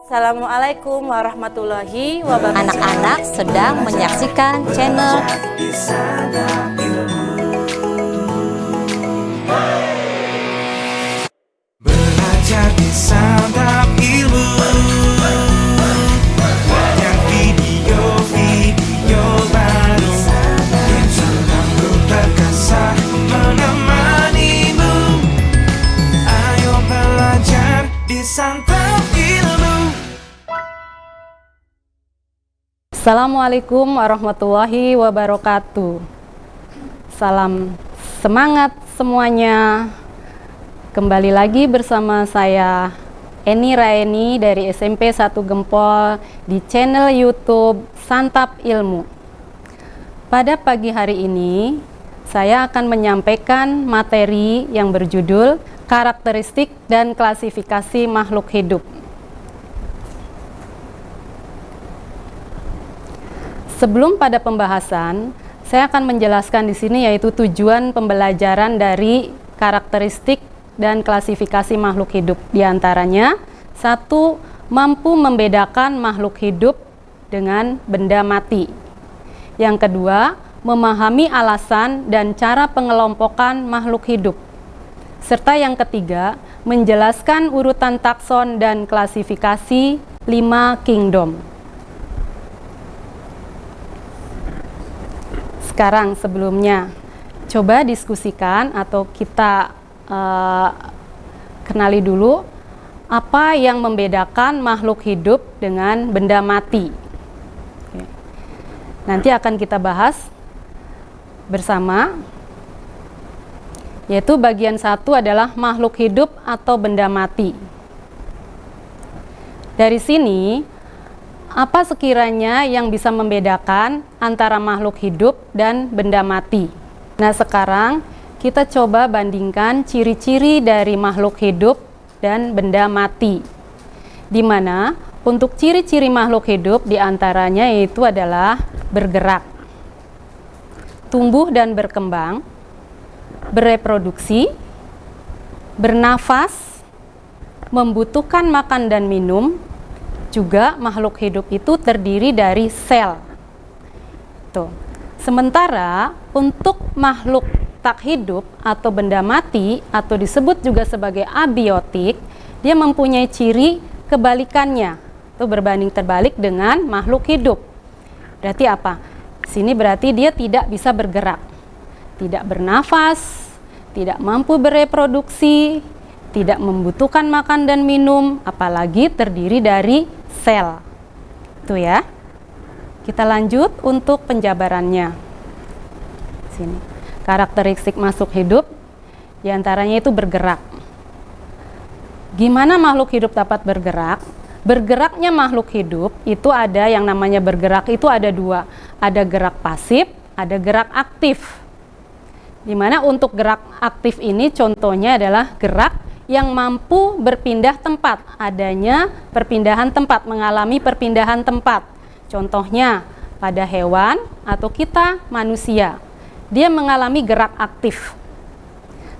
Assalamualaikum warahmatullahi wabarakatuh. Anak-anak sedang menyaksikan channel Belajar di Santap Ilmu. Banyak video-video baru yang selalu terkasih menemanimu. Ayo belajar di Santap Ilmu. Assalamualaikum warahmatullahi wabarakatuh. Salam semangat semuanya. Kembali lagi bersama saya Eni Raeni dari SMP 1 Gempol di channel YouTube Santap Ilmu. Pada pagi hari ini saya akan menyampaikan materi yang berjudul karakteristik dan klasifikasi makhluk hidup. Sebelum pada pembahasan, saya akan menjelaskan di sini yaitu tujuan pembelajaran dari karakteristik dan klasifikasi makhluk hidup. Di antaranya, 1. Mampu membedakan makhluk hidup dengan benda mati. Yang kedua, memahami alasan dan cara pengelompokan makhluk hidup. Serta yang ketiga, menjelaskan urutan takson dan klasifikasi 5 kingdom. Sekarang sebelumnya, coba diskusikan atau kita kenali dulu apa yang membedakan makhluk hidup dengan benda mati. Oke. Nanti akan kita bahas bersama, yaitu bagian 1 adalah makhluk hidup atau benda mati. Dari sini, apa sekiranya yang bisa membedakan antara makhluk hidup dan benda mati? Nah, sekarang kita coba bandingkan ciri-ciri dari makhluk hidup dan benda mati. Di mana untuk ciri-ciri makhluk hidup diantaranya yaitu adalah bergerak, tumbuh dan berkembang, bereproduksi, bernafas, membutuhkan makan dan minum. Juga makhluk hidup itu terdiri dari sel. Tuh. Sementara untuk makhluk tak hidup atau benda mati atau disebut juga sebagai abiotik, dia mempunyai ciri kebalikannya, itu berbanding terbalik dengan makhluk hidup. Berarti apa? Sini berarti dia tidak bisa bergerak, tidak bernafas, tidak mampu bereproduksi, tidak membutuhkan makan dan minum, apalagi terdiri dari sel. Itu ya. Kita lanjut untuk penjabarannya. Sini. Karakteristik makhluk hidup diantaranya itu bergerak. Gimana makhluk hidup dapat bergerak? Bergeraknya makhluk hidup itu ada yang namanya bergerak itu ada 2. Ada gerak pasif, ada gerak aktif. Dimana untuk gerak aktif ini contohnya adalah gerak yang mampu berpindah tempat, adanya perpindahan tempat, mengalami perpindahan tempat. Contohnya pada hewan atau kita manusia, dia mengalami gerak aktif.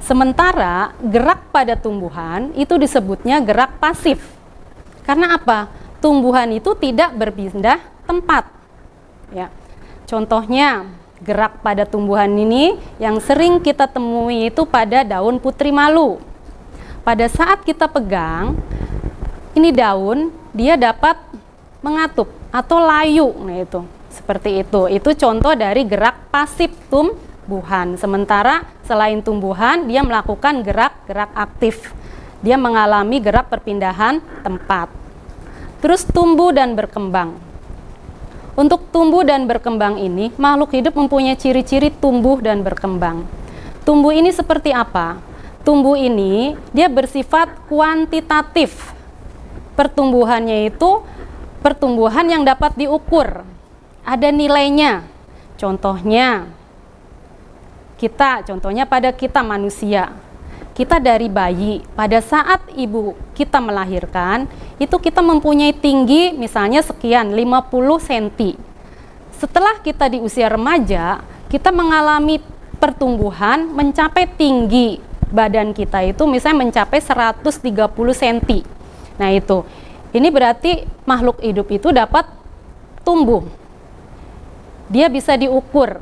Sementara gerak pada tumbuhan itu disebutnya gerak pasif. Karena apa? Tumbuhan itu tidak berpindah tempat. Ya. Contohnya gerak pada tumbuhan ini yang sering kita temui itu pada daun putri malu. Pada saat kita pegang ini daun, dia dapat mengatup atau layu. Nah, itu seperti itu. Itu contoh dari gerak pasif tumbuhan. Sementara selain tumbuhan, dia melakukan gerak-gerak aktif. Dia mengalami gerak perpindahan tempat. Terus tumbuh dan berkembang. Untuk tumbuh dan berkembang ini, makhluk hidup mempunyai ciri-ciri tumbuh dan berkembang. Tumbuh ini seperti apa? Tumbuh ini dia bersifat kuantitatif. Pertumbuhannya itu pertumbuhan yang dapat diukur. Ada nilainya. Contohnya pada kita manusia. Kita dari bayi, pada saat ibu kita melahirkan, itu kita mempunyai tinggi misalnya sekian, 50 cm. Setelah kita di usia remaja, kita mengalami pertumbuhan mencapai tinggi badan kita itu misalnya mencapai 130 cm. Nah Ini berarti makhluk hidup itu dapat tumbuh. Dia bisa diukur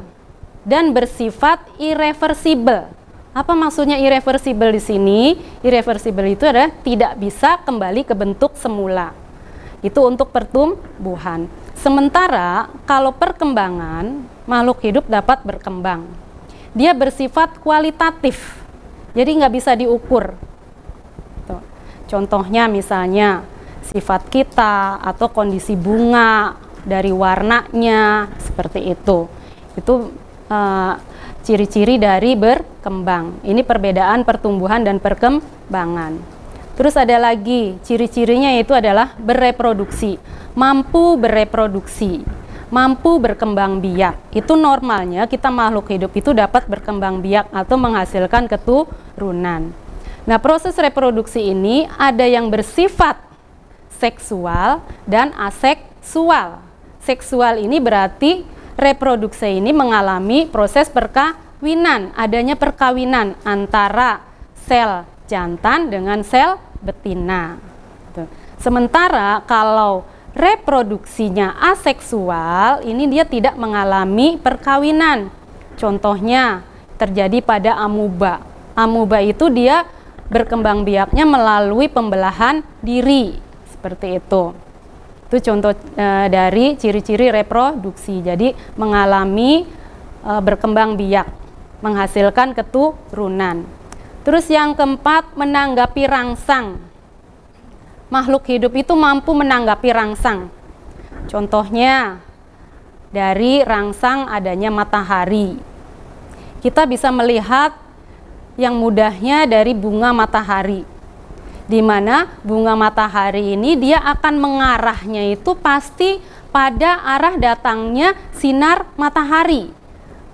dan bersifat irreversibel. Apa maksudnya irreversibel di sini? Irreversibel itu adalah tidak bisa kembali ke bentuk semula. Itu untuk pertumbuhan. Sementara kalau perkembangan, makhluk hidup dapat berkembang. Dia bersifat kualitatif, jadi nggak bisa diukur. Tuh. Contohnya misalnya sifat kita atau kondisi bunga dari warnanya seperti itu. Itu ciri-ciri dari berkembang. Ini perbedaan pertumbuhan dan perkembangan. Terus ada lagi ciri-cirinya, yaitu adalah bereproduksi, mampu bereproduksi, mampu berkembang biak. Itu normalnya kita makhluk hidup itu dapat berkembang biak atau menghasilkan keturunan. Nah, proses reproduksi ini ada yang bersifat seksual dan aseksual. Seksual ini berarti reproduksi ini mengalami proses perkawinan, adanya perkawinan antara sel jantan dengan sel betina. Sementara kalau reproduksinya aseksual, ini dia tidak mengalami perkawinan. Contohnya terjadi pada amuba. Amuba itu dia berkembang biaknya melalui pembelahan diri, seperti itu. Itu contoh dari ciri-ciri reproduksi. Jadi mengalami berkembang biak, menghasilkan keturunan. Terus yang keempat, menanggapi rangsang. Makhluk hidup itu mampu menanggapi rangsang. Contohnya dari rangsang adanya matahari. Kita bisa melihat yang mudahnya dari bunga matahari, di mana bunga matahari ini dia akan mengarahnya itu pasti pada arah datangnya sinar matahari.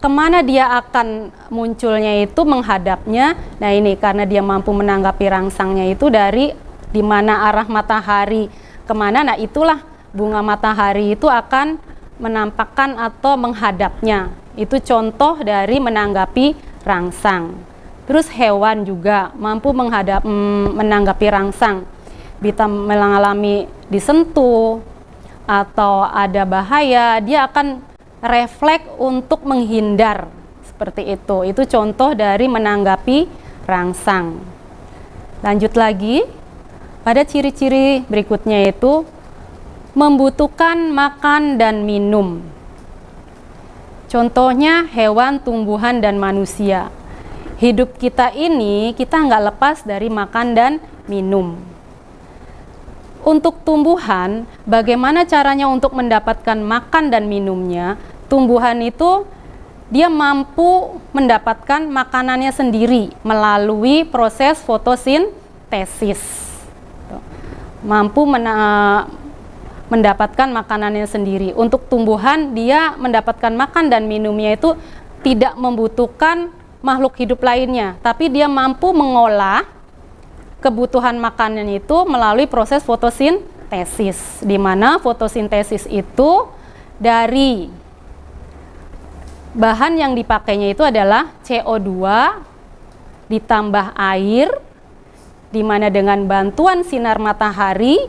Kemana dia akan munculnya itu menghadapnya. Nah ini karena dia mampu menanggapi rangsangnya itu dari di mana arah matahari kemana. Nah itulah bunga matahari itu akan menampakkan atau menghadapnya. Itu contoh dari menanggapi rangsang. Terus hewan juga mampu menanggapi rangsang. Bisa mengalami disentuh atau ada bahaya, dia akan refleks untuk menghindar, seperti itu. Itu contoh dari menanggapi rangsang. Lanjut lagi, pada ciri-ciri berikutnya itu membutuhkan makan dan minum. Contohnya hewan, tumbuhan, dan manusia. Hidup kita ini, kita nggak lepas dari makan dan minum. Untuk tumbuhan, bagaimana caranya untuk mendapatkan makan dan minumnya? Tumbuhan itu dia mampu mendapatkan makanannya sendiri melalui proses fotosintesis. Mampu mendapatkan makanannya sendiri. Untuk tumbuhan, dia mendapatkan makan dan minumnya itu tidak membutuhkan makhluk hidup lainnya, tapi dia mampu mengolah kebutuhan makanan itu melalui proses fotosintesis, di mana fotosintesis itu dari bahan yang dipakainya itu adalah CO2 ditambah air, di mana dengan bantuan sinar matahari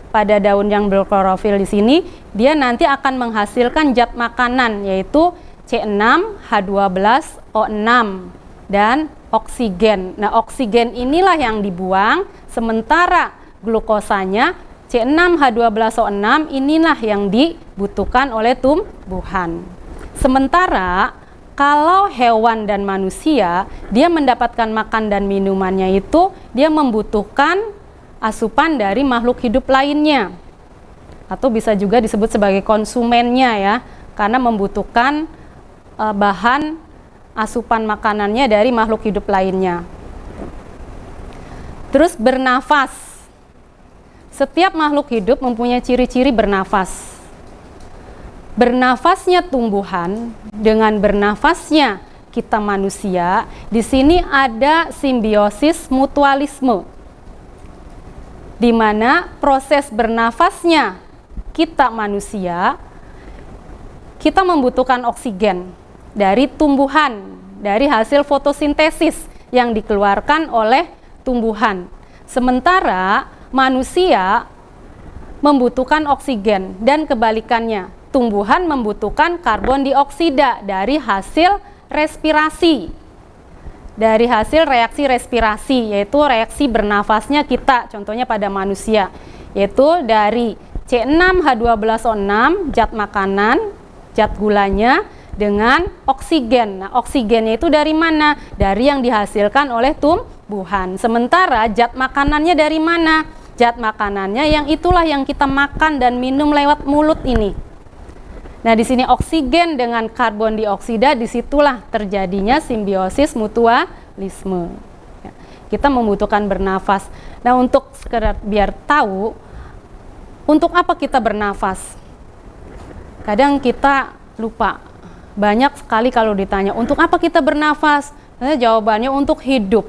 pada daun yang berklorofil di sini, dia nanti akan menghasilkan zat makanan yaitu C6H12O6 dan oksigen. Nah, oksigen inilah yang dibuang, sementara glukosanya C6H12O6 inilah yang dibutuhkan oleh tumbuhan. Sementara kalau hewan dan manusia, dia mendapatkan makan dan minumannya itu dia membutuhkan asupan dari makhluk hidup lainnya, atau bisa juga disebut sebagai konsumennya ya, karena membutuhkan bahan asupan makanannya dari makhluk hidup lainnya. Terus bernafas. Setiap makhluk hidup mempunyai ciri-ciri bernafas. Bernafasnya tumbuhan dengan bernafasnya kita manusia, di sini ada simbiosis mutualisme, di mana proses bernafasnya kita manusia, kita membutuhkan oksigen dari tumbuhan, dari hasil fotosintesis yang dikeluarkan oleh tumbuhan. Sementara manusia membutuhkan oksigen dan kebalikannya. Tumbuhan membutuhkan karbon dioksida dari hasil respirasi. Dari hasil reaksi respirasi, yaitu reaksi bernafasnya kita, contohnya pada manusia, yaitu dari C6H12O6, zat makanan, zat gulanya, dengan oksigen. Nah, oksigennya itu dari mana? Dari yang dihasilkan oleh tumbuhan. Sementara zat makanannya dari mana? Zat makanannya yang itulah yang kita makan dan minum lewat mulut ini. Nah, di sini oksigen dengan karbon dioksida, disitulah terjadinya simbiosis mutualisme. Ya, kita membutuhkan bernafas. Nah, untuk sekedar biar tahu, untuk apa kita bernafas? Kadang kita lupa. Banyak sekali kalau ditanya, untuk apa kita bernafas? Nah, jawabannya untuk hidup.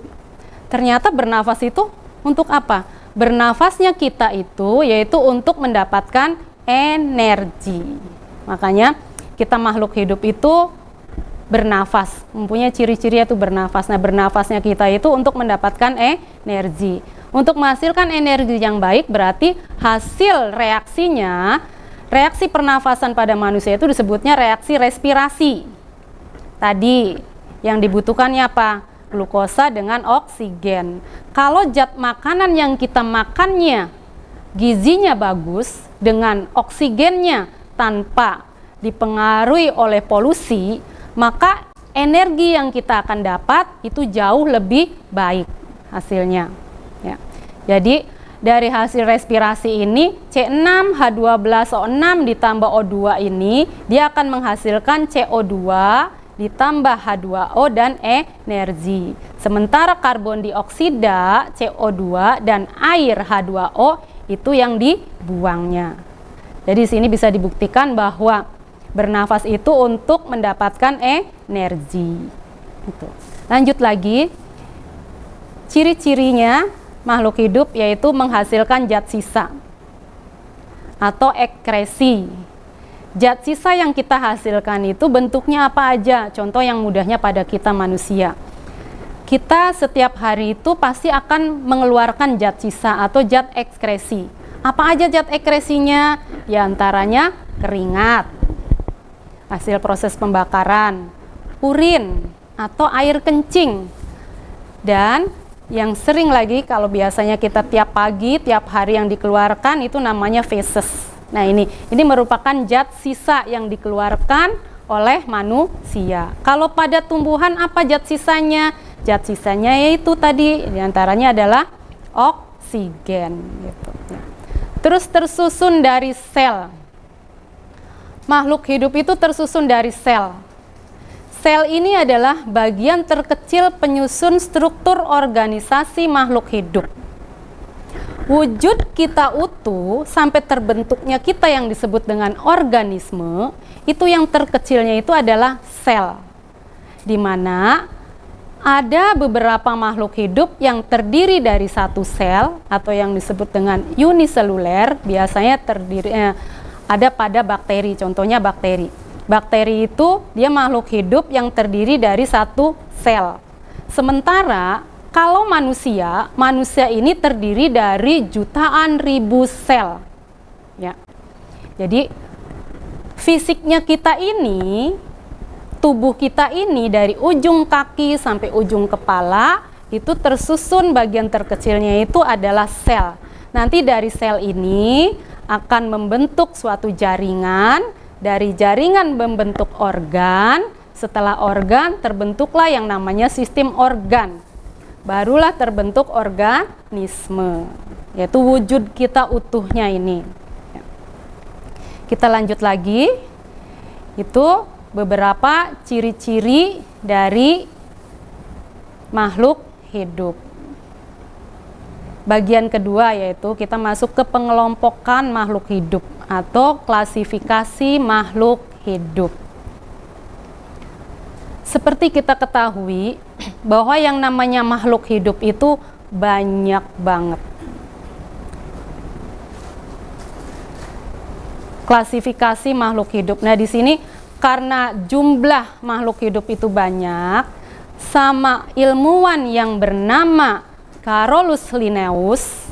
Ternyata bernafas itu untuk apa? Bernafasnya kita itu yaitu untuk mendapatkan energi. Makanya kita makhluk hidup itu bernafas, mempunyai ciri-ciri yaitu bernafas. Nah, bernafasnya kita itu untuk mendapatkan energi. Untuk menghasilkan energi yang baik berarti hasil reaksinya, reaksi pernafasan pada manusia itu disebutnya reaksi respirasi. Tadi yang dibutuhkannya apa? Glukosa dengan oksigen. Kalau zat makanan yang kita makannya gizinya bagus dengan oksigennya tanpa dipengaruhi oleh polusi, maka energi yang kita akan dapat itu jauh lebih baik hasilnya. Ya. Jadi dari hasil respirasi ini C6H12O6 ditambah O2 ini dia akan menghasilkan CO2 ditambah H2O dan energi. Sementara karbon dioksida, CO2 dan air H2O itu yang dibuangnya. Jadi di sini bisa dibuktikan bahwa bernafas itu untuk mendapatkan energi. Itu. Lanjut lagi, ciri-cirinya makhluk hidup yaitu menghasilkan zat sisa atau ekskresi. Zat sisa yang kita hasilkan itu bentuknya apa aja? Contoh yang mudahnya pada kita manusia. Kita setiap hari itu pasti akan mengeluarkan zat sisa atau zat ekskresi. Apa aja zat ekskresinya? Di antaranya keringat, hasil proses pembakaran, urin atau air kencing, dan yang sering lagi kalau biasanya kita tiap pagi, tiap hari yang dikeluarkan itu namanya feses. Nah, ini merupakan zat sisa yang dikeluarkan oleh manusia. Kalau pada tumbuhan apa zat sisanya? Zat sisanya yaitu tadi diantaranya adalah oksigen. Gitu. Terus tersusun dari sel. Makhluk hidup itu tersusun dari sel. Sel ini adalah bagian terkecil penyusun struktur organisasi makhluk hidup. Wujud kita utuh sampai terbentuknya kita yang disebut dengan organisme, itu yang terkecilnya itu adalah sel. Di mana ada beberapa makhluk hidup yang terdiri dari satu sel atau yang disebut dengan uniseluler, biasanya ada pada bakteri, contohnya bakteri. Bakteri itu dia makhluk hidup yang terdiri dari satu sel. Sementara kalau manusia ini terdiri dari jutaan ribu sel. Ya. Jadi fisiknya kita ini, tubuh kita ini dari ujung kaki sampai ujung kepala itu tersusun bagian terkecilnya itu adalah sel. Nanti dari sel ini akan membentuk suatu jaringan, dari jaringan membentuk organ, setelah organ terbentuklah yang namanya sistem organ. Barulah terbentuk organisme, yaitu wujud kita utuhnya ini. Kita lanjut lagi, itu beberapa ciri-ciri dari makhluk hidup. Bagian kedua yaitu kita masuk ke pengelompokan makhluk hidup atau klasifikasi makhluk hidup. Seperti kita ketahui bahwa yang namanya makhluk hidup itu banyak banget. Klasifikasi makhluk hidup. Nah, di sini karena jumlah makhluk hidup itu banyak, sama ilmuwan yang bernama Carolus Linnaeus,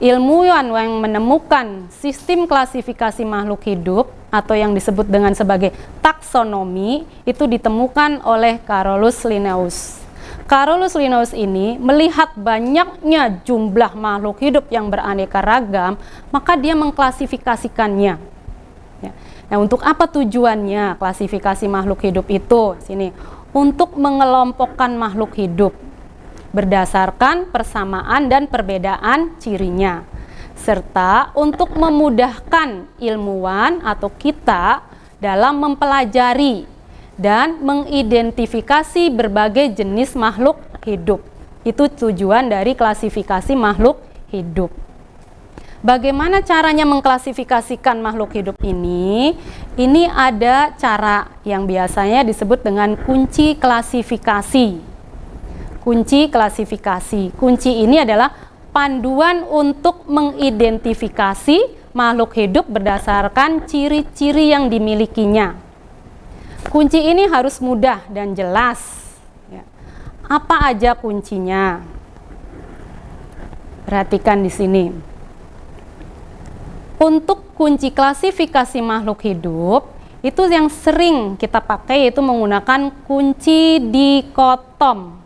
ilmuwan yang menemukan sistem klasifikasi makhluk hidup atau yang disebut dengan sebagai taksonomi itu ditemukan oleh Carolus Linnaeus. Carolus Linnaeus ini melihat banyaknya jumlah makhluk hidup yang beraneka ragam, maka dia mengklasifikasikannya. Ya. Nah, untuk apa tujuannya klasifikasi makhluk hidup itu? Sini, untuk mengelompokkan makhluk hidup berdasarkan persamaan dan perbedaan cirinya, serta untuk memudahkan ilmuwan atau kita dalam mempelajari dan mengidentifikasi berbagai jenis makhluk hidup. Itu tujuan dari klasifikasi makhluk hidup. Bagaimana caranya mengklasifikasikan makhluk hidup ini? Ini ada cara yang biasanya disebut dengan kunci klasifikasi. Kunci klasifikasi. Kunci ini adalah panduan untuk mengidentifikasi makhluk hidup berdasarkan ciri-ciri yang dimilikinya. Kunci ini harus mudah dan jelas. Ya. Apa aja kuncinya? Perhatikan di sini. Untuk kunci klasifikasi makhluk hidup, itu yang sering kita pakai yaitu menggunakan kunci dikotom.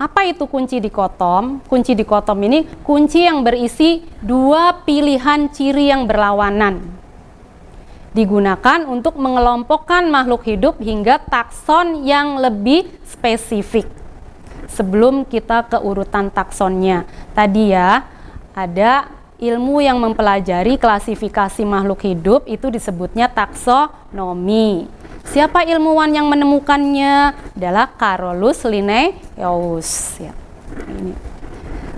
Apa itu kunci dikotom? Kunci dikotom ini kunci yang berisi dua pilihan ciri yang berlawanan. Digunakan untuk mengelompokkan makhluk hidup hingga takson yang lebih spesifik. Sebelum kita ke urutan taksonnya, tadi ya ada ilmu yang mempelajari klasifikasi makhluk hidup itu disebutnya taksonomi. Siapa ilmuwan yang menemukannya? Adalah Carolus Linnaeus. Ya. Ini.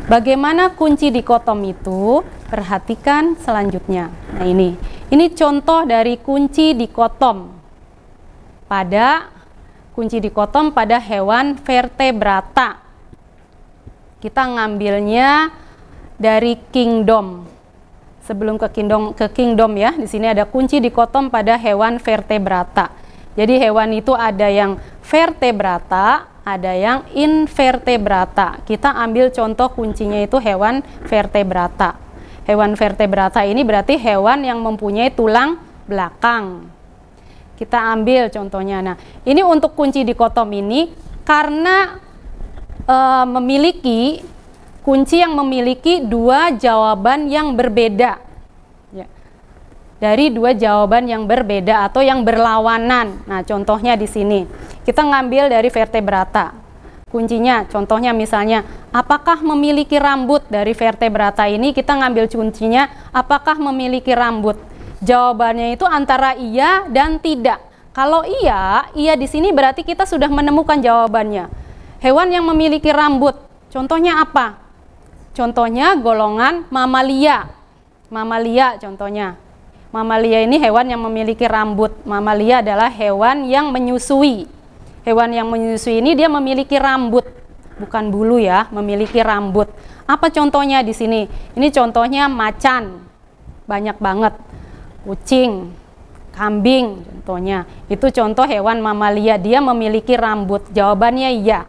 Bagaimana kunci dikotom itu? Perhatikan selanjutnya. Nah ini contoh dari kunci dikotom pada hewan vertebrata. Kita ngambilnya dari kingdom. Sebelum ke kingdom ya, di sini ada kunci dikotom pada hewan vertebrata. Jadi hewan itu ada yang vertebrata, ada yang invertebrata. Kita ambil contoh kuncinya itu hewan vertebrata. Hewan vertebrata ini berarti hewan yang mempunyai tulang belakang. Kita ambil contohnya. Nah, ini untuk kunci dikotom ini karena memiliki kunci yang memiliki dua jawaban yang berbeda. Dari dua jawaban yang berbeda atau yang berlawanan. Nah, contohnya di sini. Kita ngambil dari vertebrata. Kuncinya, contohnya misalnya, apakah memiliki rambut? Dari vertebrata ini kita ngambil kuncinya, apakah memiliki rambut? Jawabannya itu antara iya dan tidak. Kalau iya di sini berarti kita sudah menemukan jawabannya. Hewan yang memiliki rambut, contohnya apa? Contohnya golongan mamalia. Mamalia contohnya. Mamalia ini hewan yang memiliki rambut. Mamalia adalah hewan yang menyusui. Hewan yang menyusui ini dia memiliki rambut, bukan bulu ya, memiliki rambut. Apa contohnya di sini? Ini contohnya macan, banyak banget. Kucing, kambing contohnya. Itu contoh hewan mamalia, dia memiliki rambut. Jawabannya iya.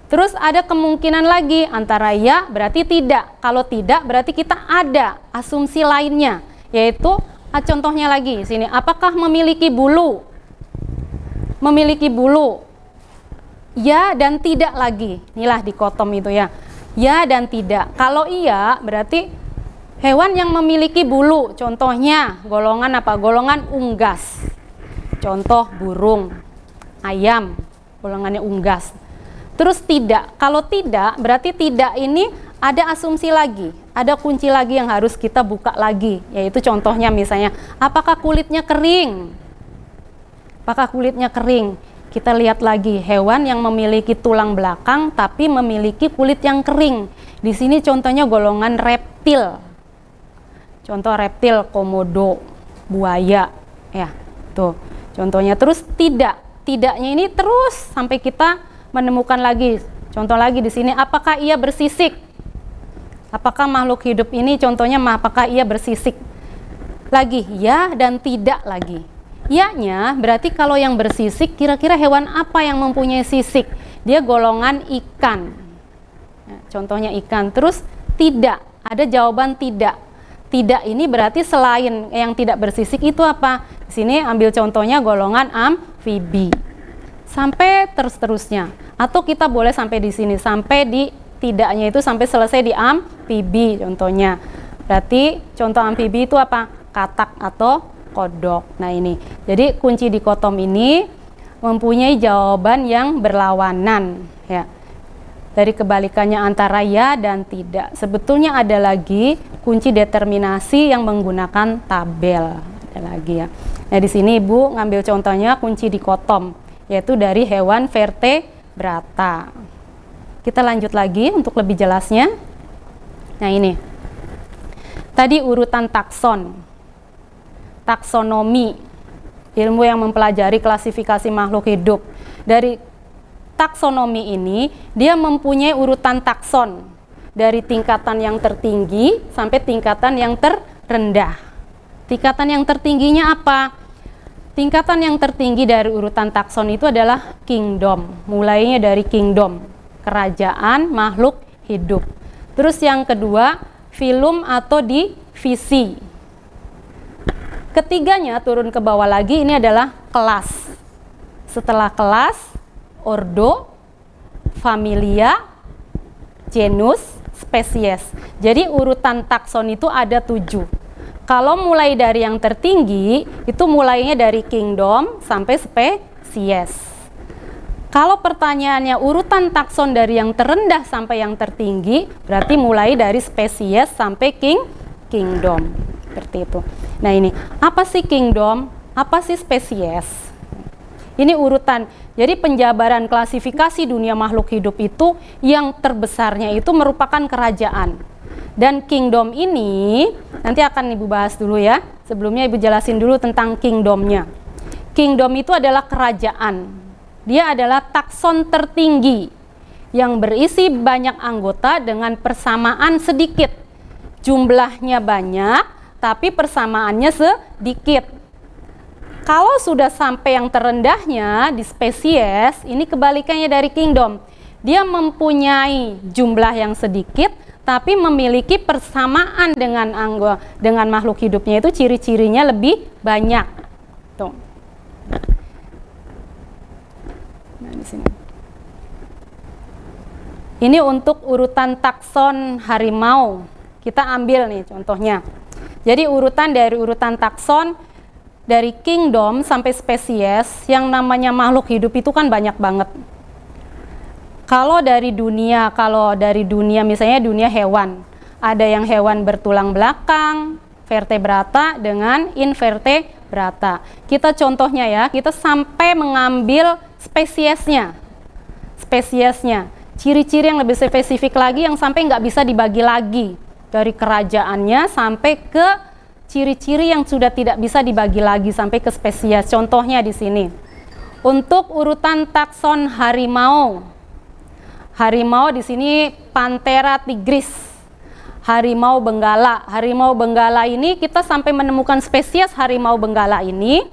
Terus ada kemungkinan lagi antara ya berarti tidak. Kalau tidak berarti kita ada asumsi lainnya. Yaitu contohnya lagi sini, apakah memiliki bulu? Memiliki bulu. Ya dan tidak lagi. Inilah dikotom itu ya. Ya dan tidak. Kalau iya berarti hewan yang memiliki bulu. Contohnya golongan apa? Golongan unggas. Contoh burung, ayam, golongannya unggas. Terus tidak. Kalau tidak berarti tidak ini ada asumsi lagi, ada kunci lagi yang harus kita buka lagi, yaitu contohnya misalnya, apakah kulitnya kering? Apakah kulitnya kering? Kita lihat lagi, hewan yang memiliki tulang belakang tapi memiliki kulit yang kering. Di sini contohnya golongan reptil. Contoh reptil, komodo, buaya, ya, tuh. Contohnya terus tidak. Tidaknya ini terus sampai kita menemukan lagi. Contoh lagi di sini, apakah ia bersisik? Apakah makhluk hidup ini contohnya apakah ia bersisik? Lagi ya dan tidak lagi. Iya-nya berarti kalau yang bersisik kira-kira hewan apa yang mempunyai sisik? Dia golongan ikan. Nah, contohnya ikan. Terus Tidak, ada jawaban tidak. Tidak ini berarti selain yang tidak bersisik itu apa? Di sini ambil contohnya golongan amfibi. Sampai terus-terusnya. Atau kita boleh sampai di sini, sampai di tidaknya itu sampai selesai di amfibi contohnya. Berarti contoh amfibi itu apa? Katak atau kodok. Nah ini. Jadi kunci dikotom ini mempunyai jawaban yang berlawanan ya. Dari kebalikannya antara ya dan tidak. Sebetulnya ada lagi kunci determinasi yang menggunakan tabel. Ada lagi ya. Nah, di sini Ibu ngambil contohnya kunci dikotom, yaitu dari hewan vertebrata. Kita lanjut lagi untuk lebih jelasnya. Nah, ini. Tadi urutan takson. Taksonomi. Ilmu yang mempelajari klasifikasi makhluk hidup. Dari taksonomi ini, dia mempunyai urutan takson dari tingkatan yang tertinggi sampai tingkatan yang terendah. Tingkatan yang tertingginya apa? Tingkatan yang tertinggi dari urutan takson itu adalah kingdom. Mulainya dari kingdom, kerajaan makhluk hidup. Terus yang kedua, filum atau divisi. Ketiganya turun ke bawah lagi, ini adalah kelas. Setelah kelas, ordo, familia, genus, spesies. Jadi urutan takson itu ada 7. Kalau mulai dari yang tertinggi, itu mulainya dari kingdom sampai spesies. Kalau pertanyaannya urutan takson dari yang terendah sampai yang tertinggi, berarti mulai dari spesies sampai kingdom. Seperti itu. Nah ini, apa sih kingdom? Apa sih spesies? Ini urutan. Jadi penjabaran klasifikasi dunia makhluk hidup itu yang terbesarnya itu merupakan kerajaan. Dan kingdom ini nanti akan Ibu bahas dulu ya. Sebelumnya Ibu jelasin dulu tentang kingdomnya. Kingdom itu adalah kerajaan. Dia adalah takson tertinggi yang berisi banyak anggota dengan persamaan sedikit. Jumlahnya banyak, tapi persamaannya sedikit. Kalau sudah sampai yang terendahnya di spesies, ini kebalikannya dari kingdom. Dia mempunyai jumlah yang sedikit, tapi memiliki persamaan dengan makhluk hidupnya itu ciri-cirinya lebih banyak. Tuh. Nah, di sini. Ini untuk urutan takson harimau. Kita ambil nih contohnya. Jadi urutan dari urutan takson dari kingdom sampai spesies, yang namanya makhluk hidup itu kan banyak banget. Kalau dari dunia misalnya dunia hewan, ada yang hewan bertulang belakang, vertebrata dengan invertebrata. Kita contohnya ya, kita sampai mengambil spesiesnya. Ciri-ciri yang lebih spesifik lagi yang sampai nggak bisa dibagi lagi. Dari kerajaannya sampai ke ciri-ciri yang sudah tidak bisa dibagi lagi sampai ke spesies. Contohnya di sini. Untuk urutan takson harimau. Harimau di sini Panthera tigris. Harimau benggala. Harimau benggala ini kita sampai menemukan spesies harimau benggala ini.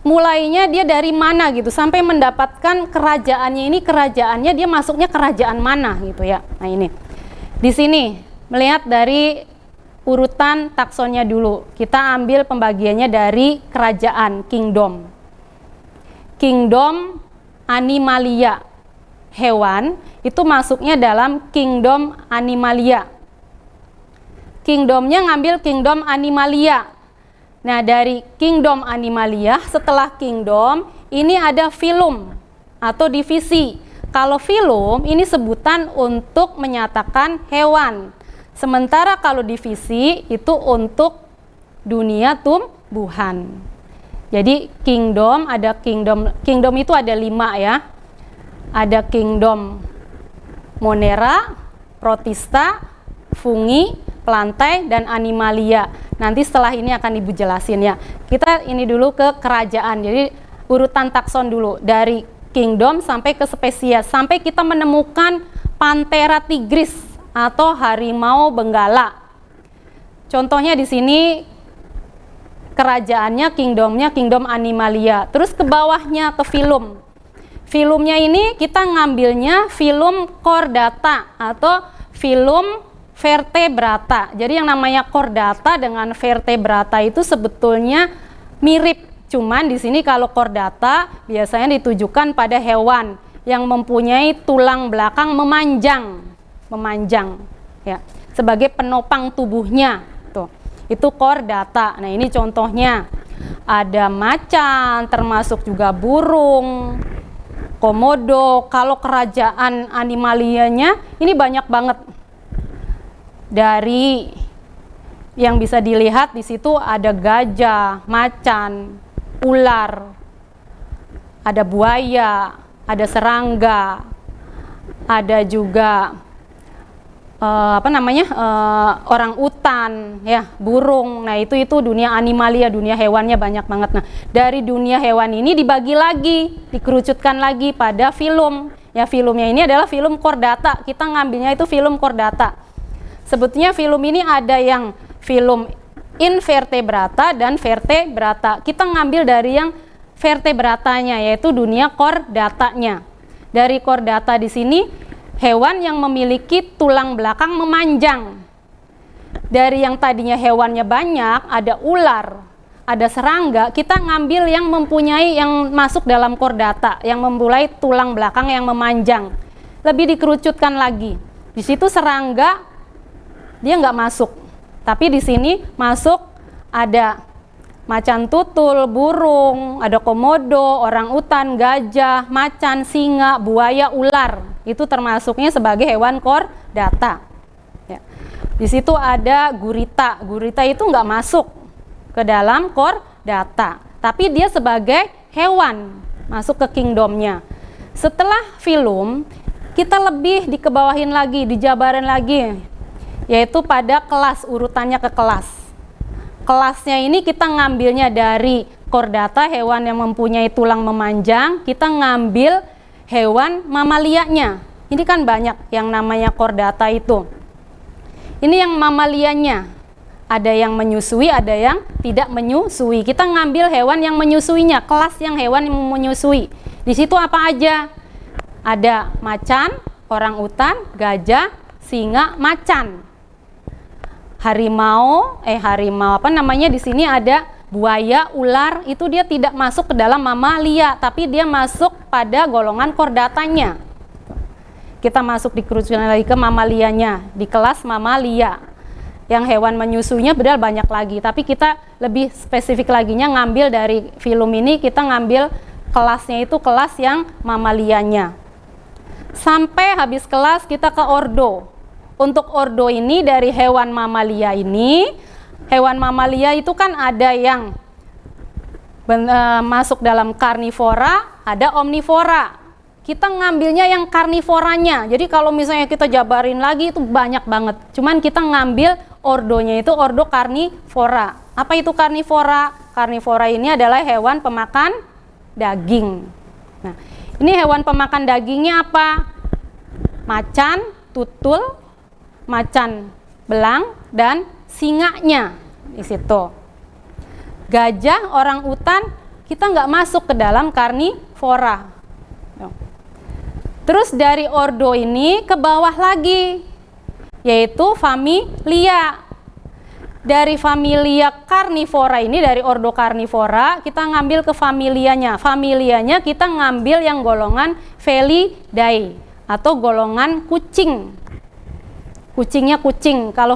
Mulainya dia dari mana gitu sampai mendapatkan kerajaannya ini, kerajaannya dia masuknya kerajaan mana gitu ya. Nah ini. Di sini melihat dari urutan taksonnya dulu. Kita ambil pembagiannya dari kerajaan, kingdom. Kingdom animalia, hewan, itu masuknya dalam kingdom animalia. Kingdomnya ngambil kingdom animalia. Nah, dari kingdom animalia, setelah kingdom, ini ada filum atau divisi. Kalau filum, ini sebutan untuk menyatakan hewan. Sementara kalau divisi itu untuk dunia tumbuhan. Jadi kingdom, ada kingdom itu ada 5 ya. Ada kingdom monera, protista, fungi, plantae, dan animalia. Nanti setelah ini akan Ibu jelasin ya. Kita ini dulu ke kerajaan. Jadi urutan takson dulu dari kingdom sampai ke spesies, sampai kita menemukan Panthera tigris atau harimau benggala. Contohnya di sini kerajaannya, kingdomnya kingdom animalia. Terus ke bawahnya ke filum. Filumnya ini kita ngambilnya filum chordata atau filum vertebrata. Jadi yang namanya chordata dengan vertebrata itu sebetulnya mirip. Cuman di sini kalau chordata biasanya ditujukan pada hewan yang mempunyai tulang belakang memanjang ya, sebagai penopang tubuhnya. Tuh. Itu chordata. Nah, ini contohnya. Ada macan, termasuk juga burung, komodo. Kalau kerajaan animalianya ini banyak banget. Dari yang bisa dilihat di situ ada gajah, macan, ular, ada buaya, ada serangga, ada juga orang utan, ya, burung. Nah, itu dunia animalia, dunia hewannya banyak banget. Nah, dari dunia hewan ini dibagi lagi, dikerucutkan lagi pada filum. Ya, filumnya ini adalah filum chordata. Kita ngambilnya itu filum chordata. Sebetulnya filum ini ada yang filum invertebrata dan vertebrata. Kita ngambil dari yang vertebratanya, yaitu dunia chordatanya. Dari chordata di sini hewan yang memiliki tulang belakang memanjang. Dari yang tadinya hewannya banyak, ada ular, ada serangga, kita ngambil yang mempunyai, yang masuk dalam chordata, yang memulai tulang belakang yang memanjang. Lebih dikerucutkan lagi. Di situ serangga dia nggak masuk, tapi di sini masuk ada macan tutul, burung, ada komodo, orang utan, gajah, macan, singa, buaya, ular. Itu termasuknya sebagai hewan chordata. Ya. Di situ ada gurita. Gurita itu nggak masuk ke dalam chordata, tapi dia sebagai hewan masuk ke kingdomnya. Setelah filum, kita lebih dikebawahin lagi, dijabarin lagi, yaitu pada kelas, urutannya ke kelas. Kelasnya ini kita ngambilnya dari chordata, hewan yang mempunyai tulang memanjang. Kita ngambil hewan mamalianya. Ini kan banyak yang namanya chordata itu. Ini yang mamalianya. Ada yang menyusui, ada yang tidak menyusui. Kita ngambil hewan yang menyusuinya, kelas yang hewan yang menyusui. Di situ apa aja? Ada macan, orang utan, gajah, singa, macan. Harimau di sini ada buaya, ular. Itu dia tidak masuk ke dalam mamalia, tapi dia masuk pada golongan chordatanya. Kita masuk dikerucutkan lagi ke mamalianya, di kelas mamalia. Yang hewan menyusuinya benar banyak lagi, tapi kita lebih spesifik laginya ngambil dari filum ini, kita ngambil kelasnya itu kelas yang mamalianya. Sampai habis kelas kita ke ordo. Untuk ordo ini dari hewan mamalia ini, hewan mamalia itu kan ada yang masuk dalam karnivora, ada omnivora. Kita ngambilnya yang karnivoranya. Jadi kalau misalnya kita jabarin lagi itu banyak banget. Cuman kita ngambil ordonya itu ordo karnivora. Apa itu karnivora? Karnivora ini adalah hewan pemakan daging. Nah, ini hewan pemakan dagingnya apa? Macan, tutul, macan belang, dan singanya di situ. Gajah, orang utan, kita nggak masuk ke dalam karnivora. Terus dari ordo ini ke bawah lagi, yaitu familia. Dari familia karnivora ini, dari ordo karnivora, kita ngambil ke familianya. Familianya kita ngambil yang golongan Felidae atau golongan kucing. Kucingnya kucing. Kalau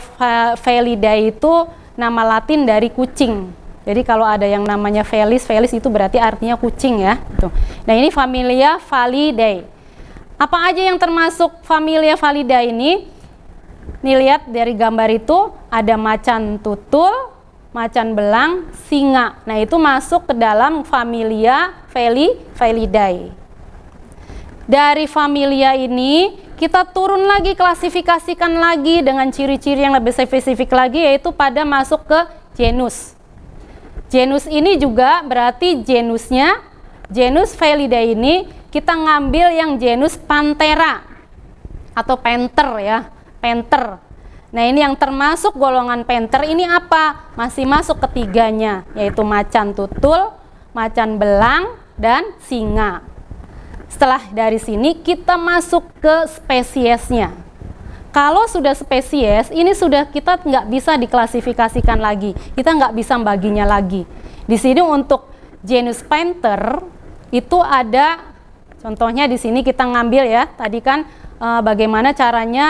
Felidae itu nama Latin dari kucing. Jadi kalau ada yang namanya Felis, Felis itu berarti artinya kucing ya. Nah, ini familia Felidae. Apa aja yang termasuk familia Felidae ini? Nih lihat dari gambar itu ada macan tutul, macan belang, singa. Nah, itu masuk ke dalam familia Felidae. Dari familia ini kita turun lagi, klasifikasikan lagi dengan ciri-ciri yang lebih spesifik lagi, yaitu pada masuk ke genus. Genus ini juga berarti genusnya, genus Felidae ini kita ngambil yang genus Panthera atau panther ya, panther. Nah, ini yang termasuk golongan panther ini apa? Masih masuk ketiganya, yaitu macan tutul, macan belang, dan singa. Setelah dari sini kita masuk ke spesiesnya. Kalau sudah spesies, ini sudah kita nggak bisa diklasifikasikan lagi. Kita nggak bisa membaginya lagi. Di sini untuk genus Panther itu ada, contohnya di sini kita ngambil ya. Tadi kan bagaimana caranya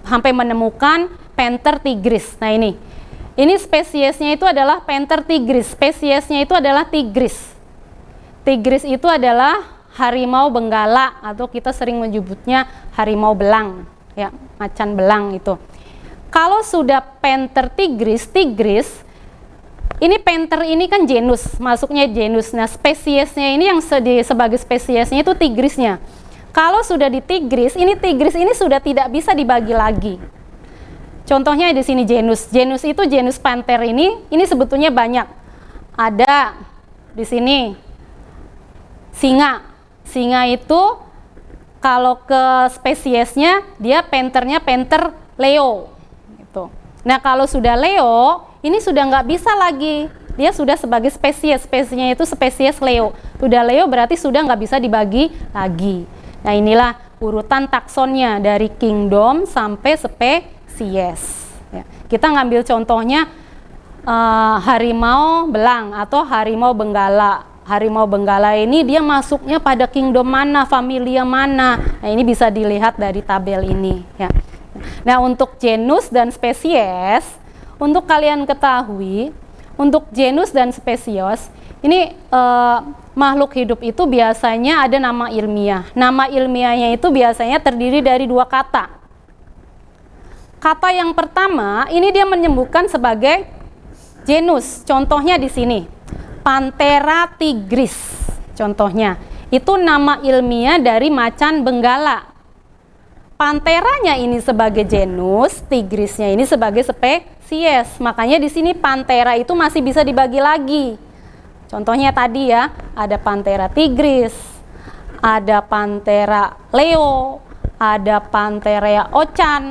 sampai menemukan Panther tigris. Nah ini spesiesnya itu adalah Panther tigris. Spesiesnya itu adalah tigris. Tigris itu adalah harimau benggala atau kita sering menyebutnya harimau belang, ya, macan belang itu. Kalau sudah Panther tigris, ini Panther ini kan genus, masuknya genus. Nah, spesiesnya ini yang sebagai spesiesnya itu tigrisnya. Kalau sudah di tigris ini sudah tidak bisa dibagi lagi. Contohnya di sini genus itu genus Panther ini sebetulnya banyak. Ada di sini singa itu kalau ke spesiesnya dia Panthernya Panther Leo gitu. Nah kalau sudah Leo ini sudah nggak bisa lagi, dia sudah sebagai spesiesnya itu spesies Leo. Sudah Leo berarti sudah nggak bisa dibagi lagi. Nah inilah urutan taksonnya dari kingdom sampai spesies. Ya. Kita ngambil contohnya harimau belang atau harimau benggala. Harimau benggala ini dia masuknya pada kingdom mana, familia mana. Nah ini bisa dilihat dari tabel ini. Ya. Nah untuk genus dan spesies, untuk kalian ketahui, untuk genus dan spesies, ini makhluk hidup itu biasanya ada nama ilmiah. Nama ilmiahnya itu biasanya terdiri dari 2 kata. Kata yang pertama, ini dia menyebutkan sebagai genus. Contohnya di sini, Panthera tigris. Contohnya, itu nama ilmiah dari macan benggala. Pantheranya ini sebagai genus, tigrisnya ini sebagai spesies. Makanya di sini Panthera itu masih bisa dibagi lagi. Contohnya tadi ya, ada Panthera tigris, ada Panthera leo, ada Panthera ochan,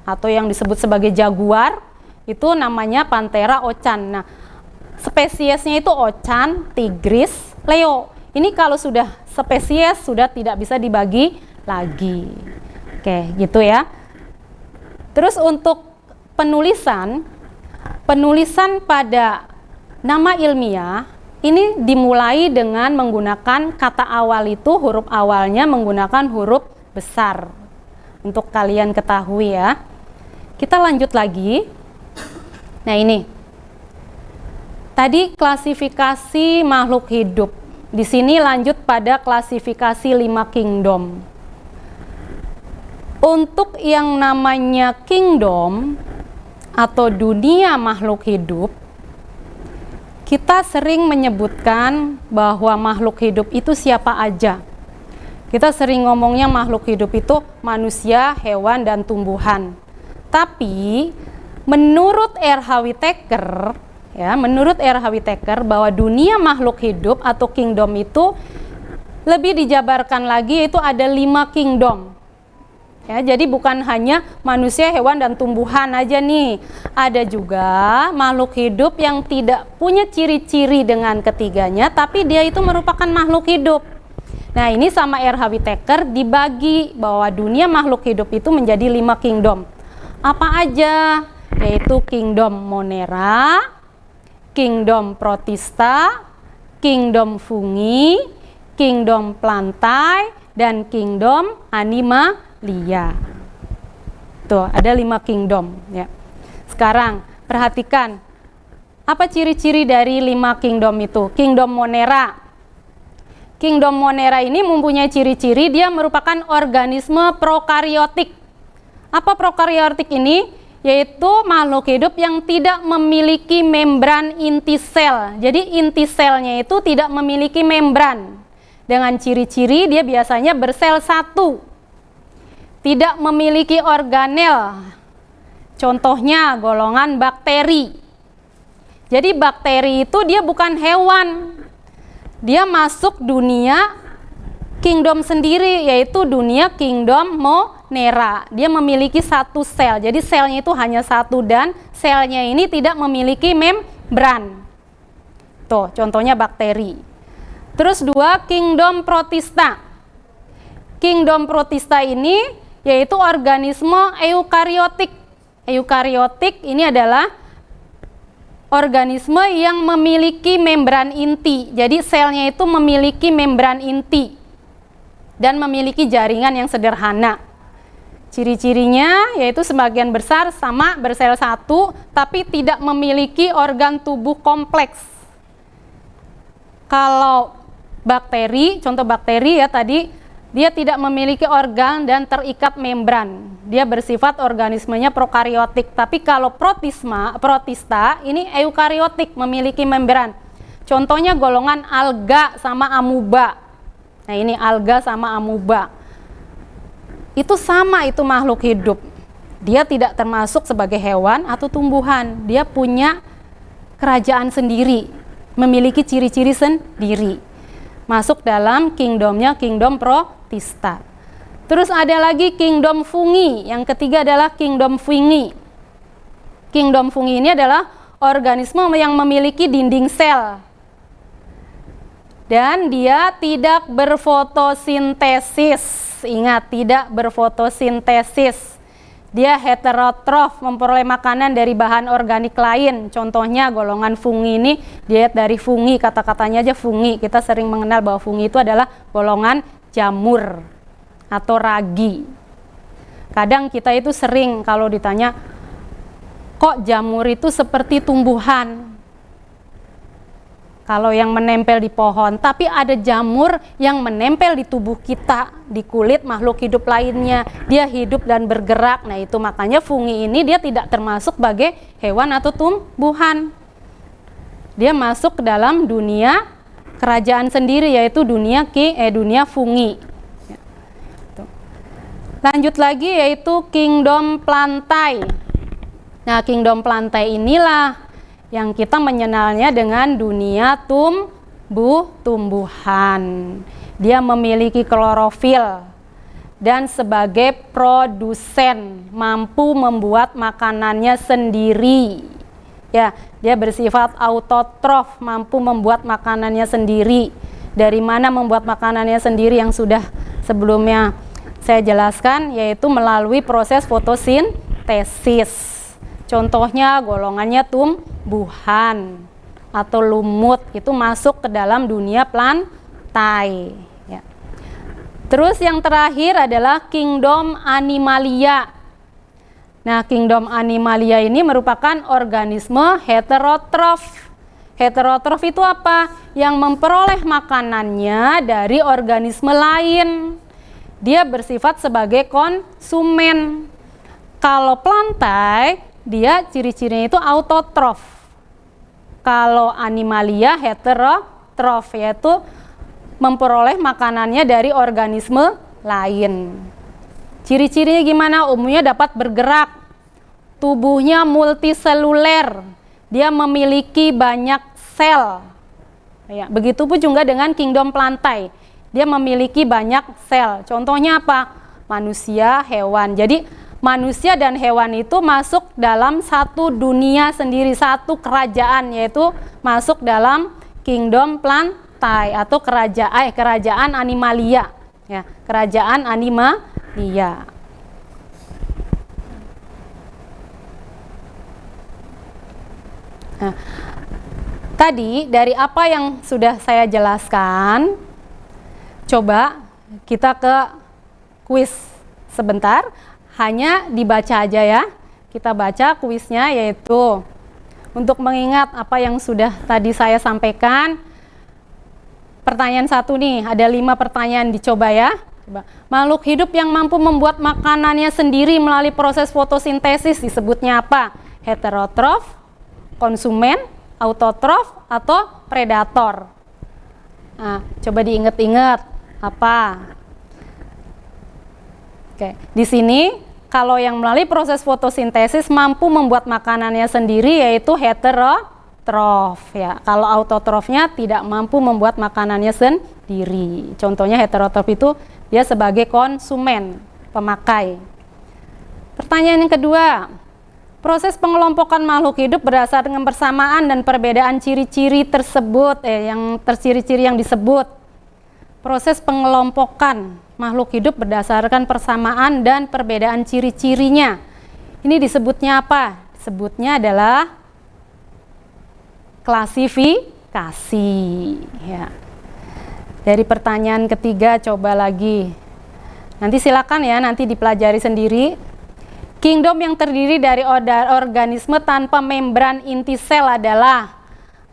atau yang disebut sebagai jaguar, itu namanya Panthera ochan. Nah, spesiesnya itu ochan, tigris, leo. Ini kalau sudah spesies sudah tidak bisa dibagi lagi. Oke, gitu ya. Terus untuk penulisan pada nama ilmiah ini dimulai dengan menggunakan kata awal itu, huruf awalnya menggunakan huruf besar. Untuk kalian ketahui ya. Kita lanjut lagi. Nah ini. Tadi klasifikasi makhluk hidup. Di sini lanjut pada klasifikasi 5 kingdom. Untuk yang namanya kingdom atau dunia makhluk hidup, kita sering menyebutkan bahwa makhluk hidup itu siapa aja. Kita sering ngomongnya makhluk hidup itu manusia, hewan, dan tumbuhan. Tapi menurut R.H. Whittaker, bahwa dunia makhluk hidup atau kingdom itu lebih dijabarkan lagi, itu ada 5 kingdom. Ya, jadi bukan hanya manusia, hewan, dan tumbuhan aja nih. Ada juga makhluk hidup yang tidak punya ciri-ciri dengan ketiganya, tapi dia itu merupakan makhluk hidup. Nah ini sama R.H. Whittaker dibagi bahwa dunia makhluk hidup itu menjadi 5 kingdom. Apa aja? Yaitu kingdom Monera, kingdom Protista, kingdom Fungi, kingdom Plantae, dan kingdom Animalia. Tuh, ada 5 kingdom ya. Sekarang perhatikan apa ciri-ciri dari 5 kingdom itu. Kingdom Monera. Kingdom Monera ini mempunyai ciri-ciri dia merupakan organisme prokariotik. Apa prokariotik ini? Yaitu makhluk hidup yang tidak memiliki membran inti sel. Jadi inti selnya itu tidak memiliki membran. Dengan ciri-ciri dia biasanya bersel satu. Tidak memiliki organel. Contohnya golongan bakteri. Jadi bakteri itu dia bukan hewan. Dia masuk dunia kingdom sendiri, yaitu dunia kingdom Monera. Dia memiliki satu sel, jadi selnya itu hanya satu dan selnya ini tidak memiliki membran. Tuh, contohnya bakteri. Terus 2, kingdom Protista. Kingdom Protista ini yaitu organisme eukariotik. Eukariotik ini adalah organisme yang memiliki membran inti. Jadi selnya itu memiliki membran inti dan memiliki jaringan yang sederhana. Ciri-cirinya yaitu sebagian besar sama bersel satu, tapi tidak memiliki organ tubuh kompleks. Kalau bakteri, contoh bakteri ya tadi, dia tidak memiliki organ dan terikat membran. Dia bersifat organismenya prokariotik. Tapi kalau protista ini eukariotik, memiliki membran. Contohnya golongan alga sama amuba. Nah ini alga sama amuba. Itu sama, itu makhluk hidup. Dia tidak termasuk sebagai hewan atau tumbuhan. Dia punya kerajaan sendiri, memiliki ciri-ciri sendiri. Masuk dalam kingdomnya kingdom protista. Terus ada lagi kingdom fungi. Yang ketiga adalah kingdom fungi. Kingdom fungi ini adalah organisme yang memiliki dinding sel. Dan dia tidak berfotosintesis. Ingat, tidak berfotosintesis. Dia heterotrof, memperoleh makanan dari bahan organik lain. Contohnya golongan fungi ini diet dari fungi, kata-katanya aja fungi. Kita sering mengenal bahwa fungi itu adalah golongan jamur atau ragi. Kadang kita itu sering kalau ditanya, kok jamur itu seperti tumbuhan? Kalau yang menempel di pohon, tapi ada jamur yang menempel di tubuh kita, di kulit makhluk hidup lainnya. Dia hidup dan bergerak. Nah itu makanya fungi ini dia tidak termasuk sebagai hewan atau tumbuhan. Dia masuk ke dalam dunia kerajaan sendiri, yaitu dunia fungi. Lanjut lagi yaitu kingdom plantae. Nah kingdom plantae inilah yang kita mengenalnya dengan dunia tumbuh-tumbuhan. Dia memiliki klorofil dan sebagai produsen mampu membuat makanannya sendiri. Ya, dia bersifat autotrof, mampu membuat makanannya sendiri. Dari mana membuat makanannya sendiri yang sudah sebelumnya saya jelaskan, yaitu melalui proses fotosintesis. Contohnya golongannya tumbuhan atau lumut, itu masuk ke dalam dunia plantae. Ya. Terus yang terakhir adalah kingdom animalia. Nah, kingdom animalia ini merupakan organisme heterotrof. Heterotrof itu apa? Yang memperoleh makanannya dari organisme lain. Dia bersifat sebagai konsumen. Kalau plantae, dia ciri-cirinya itu autotrof. Kalau animalia heterotrof, yaitu memperoleh makanannya dari organisme lain. Ciri-cirinya gimana? Umumnya dapat bergerak, tubuhnya multiseluler, dia memiliki banyak sel. Ya, begitupun juga dengan kingdom plantae, dia memiliki banyak sel. Contohnya apa? Manusia, hewan. Jadi manusia dan hewan itu masuk dalam satu dunia sendiri, satu kerajaan, yaitu masuk dalam kingdom plantae atau kerajaan animalia. Ya, kerajaan animalia. Nah, tadi dari apa yang sudah saya jelaskan, coba kita ke kuis sebentar. Hanya dibaca aja ya. Kita baca kuisnya, yaitu untuk mengingat apa yang sudah tadi saya sampaikan. Pertanyaan 1 nih, ada 5 pertanyaan, dicoba ya. Coba. Makhluk hidup yang mampu membuat makanannya sendiri melalui proses fotosintesis disebutnya apa? Heterotrof, konsumen, autotrof, atau predator? Nah, coba diingat-ingat apa? Oke, di sini kalau yang melalui proses fotosintesis mampu membuat makanannya sendiri yaitu heterotrof ya. Kalau autotrofnya tidak mampu membuat makanannya sendiri. Contohnya heterotrof itu dia sebagai konsumen, pemakai. Pertanyaan yang kedua, proses pengelompokan makhluk hidup berdasarkan persamaan dan perbedaan ciri-ciri tersebut, yang disebut. Proses pengelompokan makhluk hidup berdasarkan persamaan dan perbedaan ciri-cirinya. Ini disebutnya apa? Disebutnya adalah klasifikasi. Ya. Dari pertanyaan ketiga coba lagi. Nanti silakan ya, nanti dipelajari sendiri. Kingdom yang terdiri dari organisme tanpa membran inti sel adalah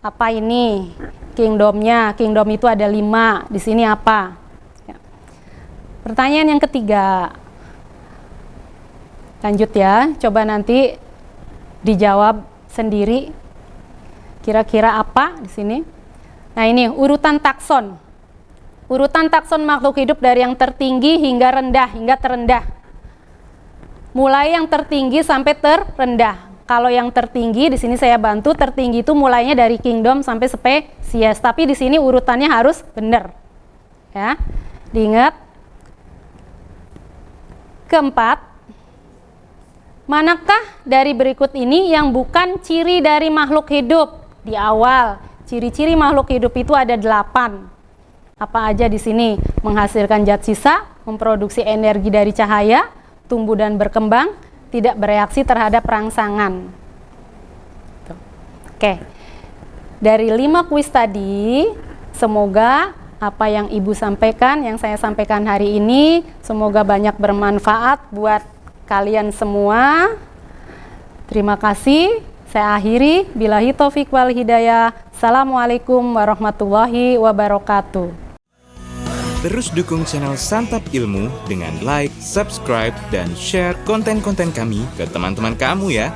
apa ini? Kingdomnya, kingdom itu ada 5. Di sini apa? Ya. Pertanyaan yang ketiga. Lanjut ya, coba nanti dijawab sendiri. Kira-kira apa di sini? Nah, ini urutan takson. Urutan takson makhluk hidup dari yang tertinggi hingga rendah, hingga terendah. Mulai yang tertinggi sampai terendah. Kalau yang tertinggi di sini saya bantu, tertinggi itu mulainya dari kingdom sampai spesies. Tapi di sini urutannya harus benar. Ya. Diingat. Keempat, manakah dari berikut ini yang bukan ciri dari makhluk hidup? Di awal, ciri-ciri makhluk hidup itu ada 8. Apa aja di sini? Menghasilkan zat sisa, memproduksi energi dari cahaya, tumbuh dan berkembang, tidak bereaksi terhadap rangsangan. Oke. Dari 5 kuis tadi, semoga apa yang Ibu sampaikan, yang saya sampaikan hari ini, semoga banyak bermanfaat buat kalian semua. Terima kasih. Saya akhiri. Billahi taufik wal hidayah. Assalamualaikum warahmatullahi wabarakatuh. Terus dukung channel Santap Ilmu dengan like, subscribe, dan share konten-konten kami ke teman-teman kamu ya.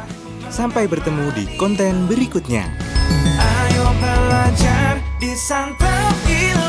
Sampai bertemu di konten berikutnya. Ayo belajar di Santap Ilmu.